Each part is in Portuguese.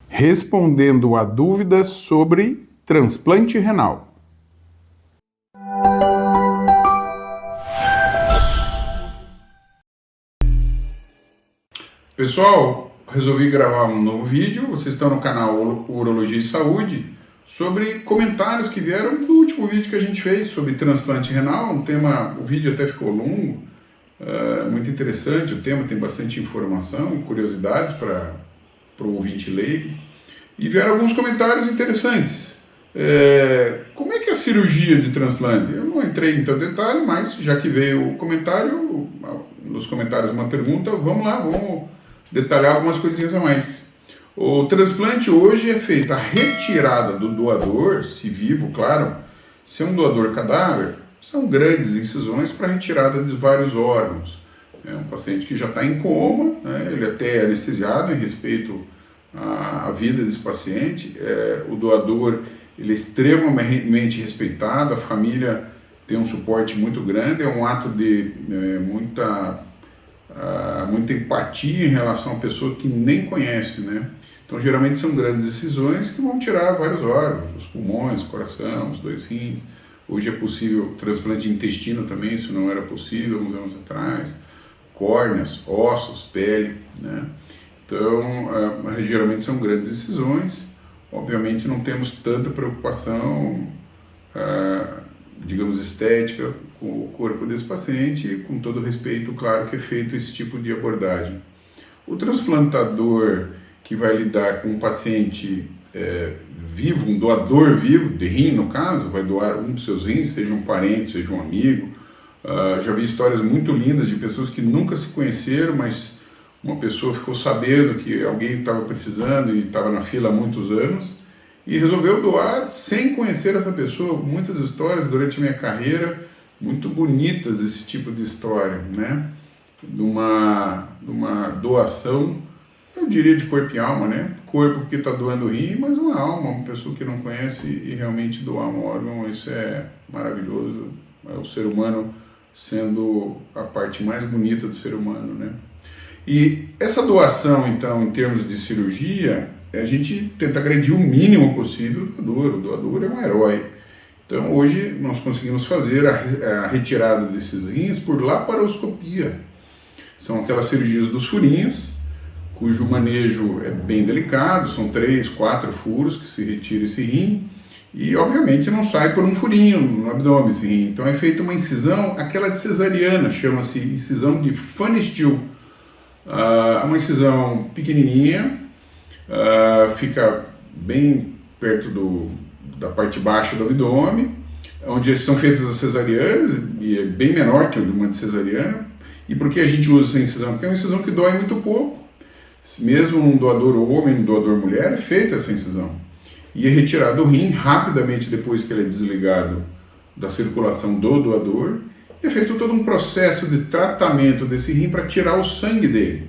respondendo a dúvidas sobre transplante renal. Pessoal, resolvi gravar um novo vídeo, vocês estão no canal Urologia e Saúde, sobre comentários que vieram do último vídeo que a gente fez sobre transplante renal, o vídeo até ficou longo, muito interessante o tema, tem bastante informação, curiosidades para o ouvinte leigo, e vieram alguns comentários interessantes. Como é que é a cirurgia de transplante? Eu não entrei em tanto detalhe, mas já que veio o comentário, nos comentários uma pergunta, vamos detalhar algumas coisinhas a mais. O transplante hoje é feito a retirada do doador, se vivo, claro, se é um doador cadáver, são grandes incisões para retirada de vários órgãos. É um paciente que já está em coma, né, ele até é anestesiado em respeito à vida desse paciente, o doador ele é extremamente respeitado, a família tem um suporte muito grande, é um ato de muita empatia em relação à pessoa que nem conhece, né? Então, geralmente são grandes decisões que vão tirar vários órgãos, os pulmões, o coração, os 2 rins. Hoje é possível transplante de intestino também, isso não era possível uns anos atrás. Córneas, ossos, pele, né? Então, geralmente são grandes decisões. Obviamente não temos tanta preocupação, digamos, estética com o corpo desse paciente, com todo respeito, claro que é feito esse tipo de abordagem. O transplantador que vai lidar com um paciente vivo, um doador vivo, de rim no caso, vai doar um dos seus rins, seja um parente, seja um amigo. Já vi histórias muito lindas de pessoas que nunca se conheceram, mas uma pessoa ficou sabendo que alguém estava precisando e estava na fila há muitos anos, e resolveu doar sem conhecer essa pessoa. Muitas histórias durante a minha carreira, muito bonitas esse tipo de história, né? De uma doação, eu diria de corpo e alma, né? Corpo que está doando rim, mas uma alma, uma pessoa que não conhece e realmente doar um órgão, isso é maravilhoso. É o ser humano sendo a parte mais bonita do ser humano, né? E essa doação, então, em termos de cirurgia, a gente tenta agredir o mínimo possível o doador é um herói. Então hoje nós conseguimos fazer a retirada desses rins por laparoscopia. São aquelas cirurgias dos furinhos, cujo manejo é bem delicado, são 3, 4 furos que se retira esse rim, e obviamente não sai por um furinho no abdômen esse rim. Então é feita uma incisão, aquela de cesariana, chama-se incisão de Fanny Steele. Uma incisão pequenininha, fica bem perto da parte baixa do abdômen, onde são feitas as cesarianas, e é bem menor que uma de cesariana. E por que a gente usa essa incisão? Porque é uma incisão que dói muito pouco. Mesmo um doador homem, um doador mulher, é feita essa incisão. E é retirado o rim rapidamente depois que ele é desligado da circulação do doador, e é feito todo um processo de tratamento desse rim para tirar o sangue dele.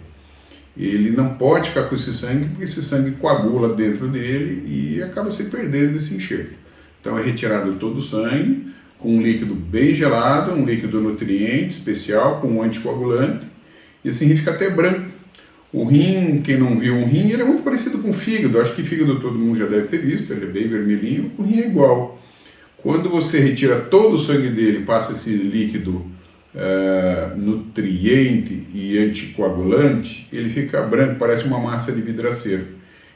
Ele não pode ficar com esse sangue, porque esse sangue coagula dentro dele e acaba se perdendo esse enxerto. Então é retirado todo o sangue, com um líquido bem gelado, um líquido nutriente especial, com um anticoagulante, e esse rim fica até branco. O rim, quem não viu um rim, ele é muito parecido com o fígado. Acho que fígado todo mundo já deve ter visto, ele é bem vermelhinho, o rim é igual. Quando você retira todo o sangue dele, passa esse líquido nutriente e anticoagulante, ele fica branco, parece uma massa de vidraceiro.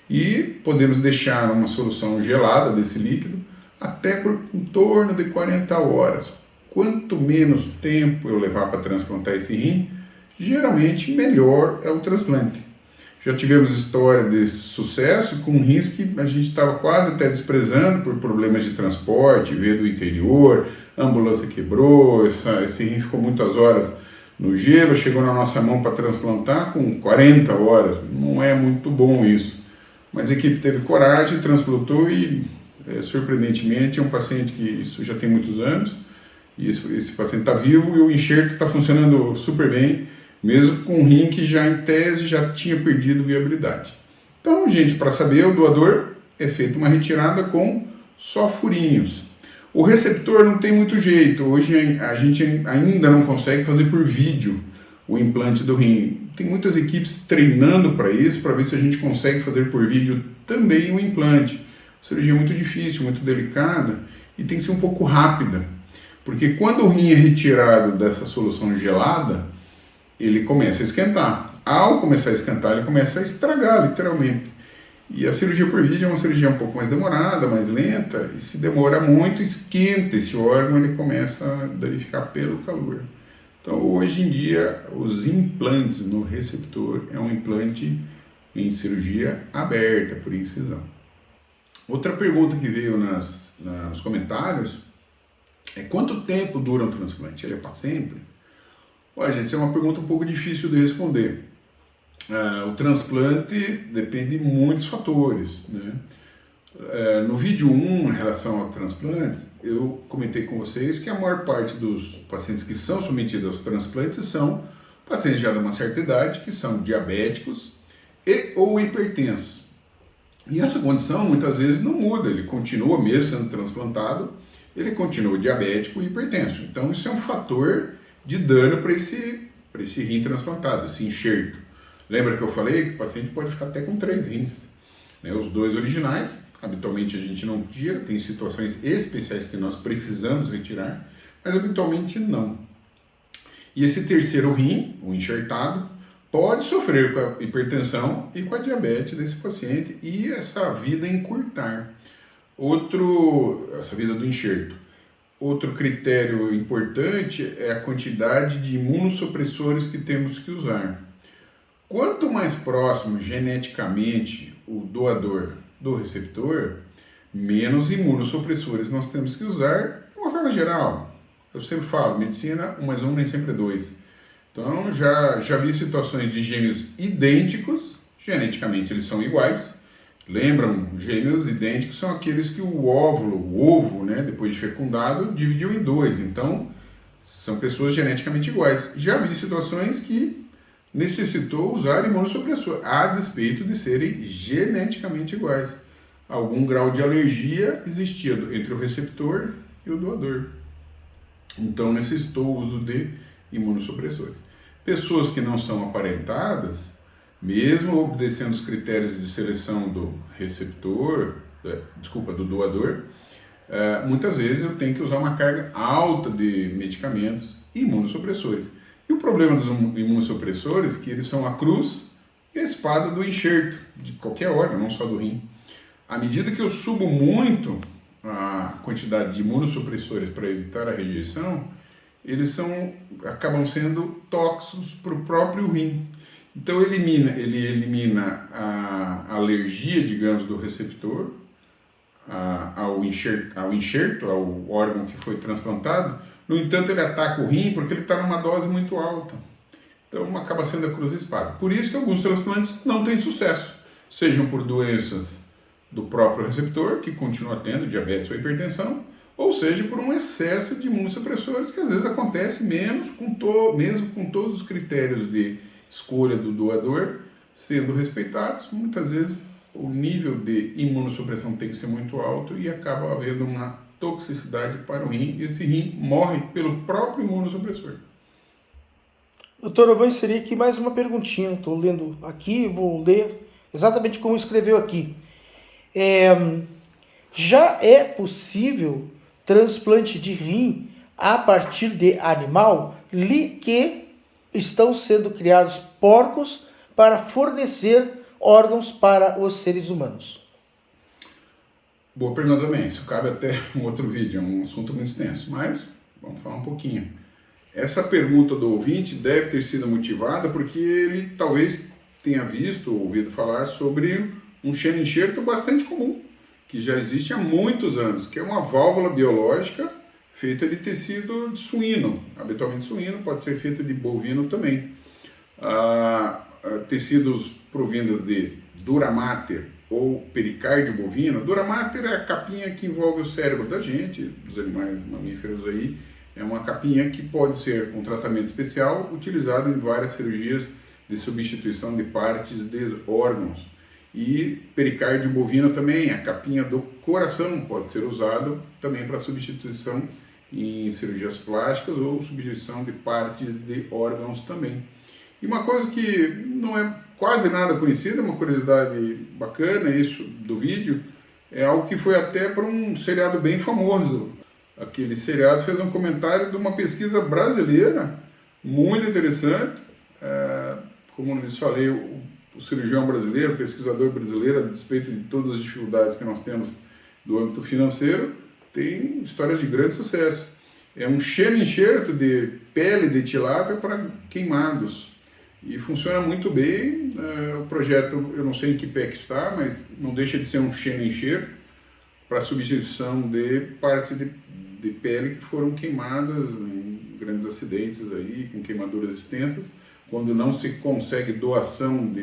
E podemos deixar uma solução gelada desse líquido até por em torno de 40 horas. Quanto menos tempo eu levar para transplantar esse rim, geralmente melhor é o transplante. Já tivemos história de sucesso com rins que a gente estava quase até desprezando por problemas de transporte, veio do interior, a ambulância quebrou, esse rim ficou muitas horas no gelo, chegou na nossa mão para transplantar com 40 horas. Não é muito bom isso. Mas a equipe teve coragem, transplantou e, surpreendentemente, é um paciente que isso já tem muitos anos, e esse paciente está vivo e o enxerto está funcionando super bem, mesmo com um rim que já em tese já tinha perdido viabilidade. Então, gente, para saber, o doador é feita uma retirada com só furinhos. O receptor não tem muito jeito, hoje a gente ainda não consegue fazer por vídeo o implante do rim. Tem muitas equipes treinando para isso, para ver se a gente consegue fazer por vídeo também o implante. Cirurgia muito difícil, muito delicada e tem que ser um pouco rápida, porque quando o rim é retirado dessa solução gelada, ele começa a esquentar. Ao começar a esquentar, ele começa a estragar, literalmente. E a cirurgia por vídeo é uma cirurgia um pouco mais demorada, mais lenta, e se demora muito, esquenta esse órgão, ele começa a danificar pelo calor. Então, hoje em dia, os implantes no receptor é um implante em cirurgia aberta, por incisão. Outra pergunta que veio nos comentários é quanto tempo dura um transplante? Ele é para sempre? Olha, gente, isso é uma pergunta um pouco difícil de responder. O transplante depende de muitos fatores, né? No vídeo 1, em relação ao transplante, eu comentei com vocês que a maior parte dos pacientes que são submetidos aos transplantes são pacientes já de uma certa idade, que são diabéticos e ou hipertensos. E essa condição muitas vezes não muda, ele continua mesmo sendo transplantado, ele continua diabético e hipertenso. Então isso é um fator de dano para esse rim transplantado, esse enxerto. Lembra que eu falei que o paciente pode ficar até com 3 rins, né? Os 2 originais, habitualmente a gente não tira, tem situações especiais que nós precisamos retirar, mas habitualmente não. E esse terceiro rim, o enxertado, pode sofrer com a hipertensão e com a diabetes desse paciente e essa vida encurtar. Essa vida do enxerto. Outro critério importante é a quantidade de imunossupressores que temos que usar. Quanto mais próximo geneticamente o doador do receptor, menos imunossupressores nós temos que usar de uma forma geral. Eu sempre falo, medicina, 1 mais 1 nem sempre é 2. Então, já vi situações de gêmeos idênticos, geneticamente eles são iguais. Lembram, gêmeos idênticos são aqueles que o ovo, né, depois de fecundado, dividiu em 2. Então, são pessoas geneticamente iguais. Já vi situações que necessitou usar imunossupressor, a despeito de serem geneticamente iguais. Algum grau de alergia existia entre o receptor e o doador. Então, necessitou o uso de imunossupressores. Pessoas que não são aparentadas, mesmo obedecendo os critérios de seleção do do doador, muitas vezes eu tenho que usar uma carga alta de medicamentos e imunossupressores. E o problema dos imunossupressores é que eles são a cruz e a espada do enxerto, de qualquer órgão, não só do rim. À medida que eu subo muito a quantidade de imunossupressores para evitar a rejeição, eles acabam sendo tóxicos para o próprio rim. Então ele elimina a alergia, digamos, do receptor ao enxerto, ao órgão que foi transplantado. No entanto, ele ataca o rim porque ele está numa dose muito alta. Então acaba sendo a cruz e espada. Por isso que alguns transplantes não têm sucesso, sejam por doenças do próprio receptor, que continua tendo diabetes ou hipertensão, ou seja, por um excesso de imunossupressores, que às vezes acontece mesmo com todos os critérios de escolha do doador sendo respeitados. Muitas vezes o nível de imunossupressão tem que ser muito alto e acaba havendo uma toxicidade para o rim, e esse rim morre pelo próprio imunossupressor. Doutor, eu vou inserir aqui mais uma perguntinha. Estou lendo aqui, vou ler exatamente como escreveu aqui. Já é possível transplante de rim a partir de animal que estão sendo criados porcos para fornecer órgãos para os seres humanos? Boa pergunta também. Isso cabe até um outro vídeo, é um assunto muito extenso, mas vamos falar um pouquinho. Essa pergunta do ouvinte deve ter sido motivada porque ele talvez tenha visto ou ouvido falar sobre um xeno-enxerto bastante comum, que já existe há muitos anos, que é uma válvula biológica feita de tecido de suíno, habitualmente suíno, pode ser feita de bovino também. Tecidos provindos de dura mater ou pericárdio bovino. Dura mater é a capinha que envolve o cérebro da gente, dos animais mamíferos aí. É uma capinha que pode ser, com tratamento especial, utilizado em várias cirurgias de substituição de partes de órgãos. E pericárdio bovino também, a capinha do coração, pode ser usado também para substituição em cirurgias plásticas ou substituição de partes de órgãos também. E uma coisa que não é quase nada conhecida, uma curiosidade bacana isso do vídeo, é algo que foi até para um seriado bem famoso. Aquele seriado fez um comentário de uma pesquisa brasileira muito interessante. Como eu lhes falei, o cirurgião brasileiro, o pesquisador brasileiro, a despeito de todas as dificuldades que nós temos do âmbito financeiro, tem histórias de grande sucesso. É um enxerto de pele de tilápia para queimados e funciona muito bem. O projeto, eu não sei em que pé que está, mas não deixa de ser um enxerto para substituição de partes de pele que foram queimadas em grandes acidentes aí, com queimaduras extensas. Quando não se consegue doação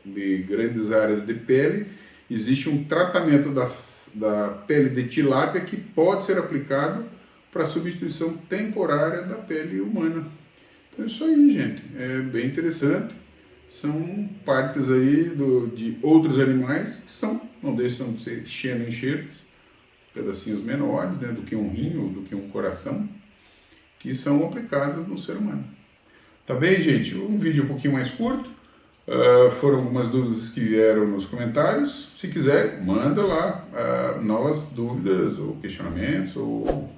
de grandes áreas de pele, existe um tratamento da pele de tilápia que pode ser aplicado para substituição temporária da pele humana. Então é isso aí, gente. É bem interessante. São partes aí de outros animais que não deixam de ser enxertos, pedacinhos menores, né, do que um rim ou do que um coração, que são aplicadas no ser humano. Tá bem, gente? Um vídeo um pouquinho mais curto. Foram algumas dúvidas que vieram nos comentários. Se quiser, manda lá novas dúvidas ou questionamentos ou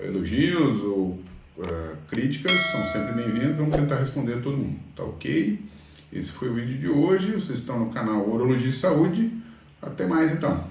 elogios ou críticas, são sempre bem-vindos. Vamos tentar responder a todo mundo, tá ok? Esse foi o vídeo de hoje. Vocês estão no canal Urologia e Saúde. Até mais então.